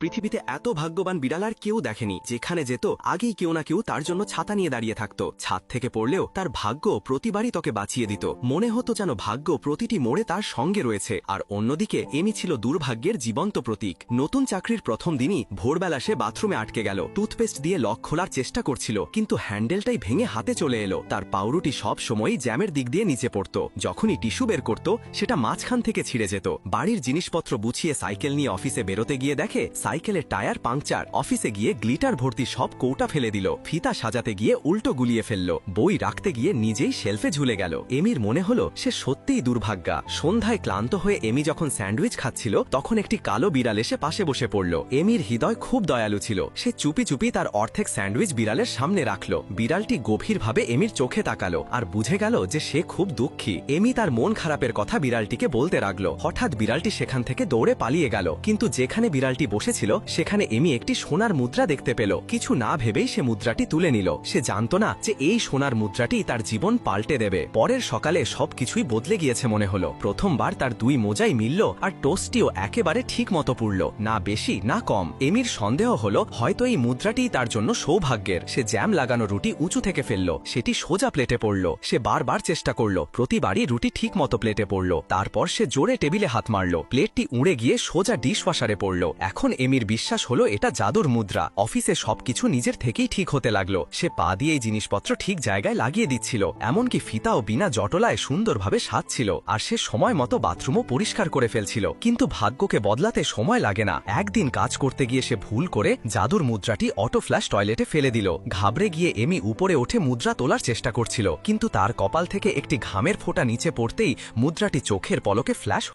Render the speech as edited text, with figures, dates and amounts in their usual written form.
পৃথিবীতে এত ভাগ্যবান বিড়াল আর কেউ দেখেনি। যেখানে যেত আগেই কেউ না কেউ তার জন্য ছাতা নিয়ে দাঁড়িয়ে থাকতো। ছাদ থেকে পড়লেও তার ভাগ্য প্রতিবারই তোকে বাঁচিয়ে দিত। মনে হতো যেন ভাগ্য প্রতিটি মোড়ে তার সঙ্গে রয়েছে। আর অন্যদিকে এমি ছিল দুর্ভাগ্যের জীবন্ত প্রতীক। নতুন চাকরির প্রথম দিনই ভোরবেলা সে বাথরুমে আটকে গেল। টুথপেস্ট দিয়ে লক খোলার চেষ্টা করছিল, কিন্তু হ্যান্ডেলটাই ভেঙে হাতে চলে এলো। তার পাউরুটি সব সময়ই জ্যামের দিক দিয়ে নিচে পড়ত। যখনই টিস্যু বের করত সেটা মাঝখান থেকে ছিঁড়ে যেত। বাড়ির জিনিসপত্র গুছিয়ে সাইকেল নিয়ে অফিসে বেরোতে গিয়ে দেখে সাইকেলের টায়ার পাংচার। অফিসে গিয়ে গ্লিটার ভর্তি সব কৌটা ফেলে দিল। ফিতা সাজাতে গিয়ে উল্টো গুলিয়ে ফেলল। বই রাখতে গিয়ে নিজেই শেলফে ঝুলে গেল। এমির মনে হলো সে সত্যিই দুর্ভাগ্যা। সন্ধ্যায় ক্লান্ত হয়ে এমি যখন স্যান্ডউইচ খাচ্ছিল তখন একটি কালো বিড়াল এসে পাশে বসে পড়ল। এমির হৃদয় খুব দয়ালু ছিল। সে চুপি চুপি তার অর্ধেক স্যান্ডউইচ বিড়ালের সামনে রাখল। বিড়ালটি গভীরভাবে এমির চোখে তাকালো আর বুঝে গেল যে সে খুব দুঃখী। এমি তার মন খারাপের কথা বিড়ালটিকে বলতে লাগল। হঠাৎ বিড়ালটি সেখান থেকে দৌড়ে পালিয়ে গেল। কিন্তু যেখানে বিড়ালটি বসেছিল সেখানে এমি একটি সোনার মুদ্রা দেখতে পেল। কিছু না ভেবেই সে মুদ্রাটি তুলে নিল। সে জানত না যে এই সোনার মুদ্রাটি তার জীবন পাল্টে দেবে। পরের সকালে সবকিছুই বদলে গিয়েছে মনে হলো। প্রথমবার তার দুই মোজাই মিলল আর টোস্টটিও একেবারে ঠিক মতো পুড়ল, না বেশি না কম। এমির সন্দেহ হলো হয়তো এই মুদ্রাটি তার জন্য সৌভাগ্যের। সে জ্যাম লাগানো রুটি উঁচু থেকে ফেলল। সেটি সোজা প্লেটে পড়ল। সে বারবার চেষ্টা করল, প্রতিবারই রুটি ঠিক মতো প্লেটে পড়ল। তারপর সে জোরে টেবিলে হাত মারল। প্লেটটি উড়ে গিয়ে সোজা ডিশওয়াশারে পড়ল। এখন এমির বিশ্বাস হলো এটা জাদুর মুদ্রা। অফিসে সবকিছু নিজের থেকেই ঠিক হতে লাগলো। সে পা দিয়ে এই জিনিসপত্র ঠিক জায়গায় লাগিয়ে দিচ্ছিল। এমনকি ফিতাও বিনা জটলায় সুন্দরভাবে সাজছিল। আর সে সময় মতো বাথরুমও পরিষ্কার করে ফেলছিল। কিন্তু ভাগ্যকে বদলাতে সময় লাগে না। একদিন কাজ করতে গিয়ে সে ভুল করে জাদুর মুদ্রাটি অটো ফ্ল্যাশ টয়লেটে ফেলে দিল। ঘাবড়ে গিয়ে এমি উপরে উঠে মুদ্রা তোলার চেষ্টা করছিল, কিন্তু তার কপাল থেকে একটি ঘামের ফোঁটা নিচে পড়তেই মুদ্রাটি চোখের পলকে ফ্ল্যাশ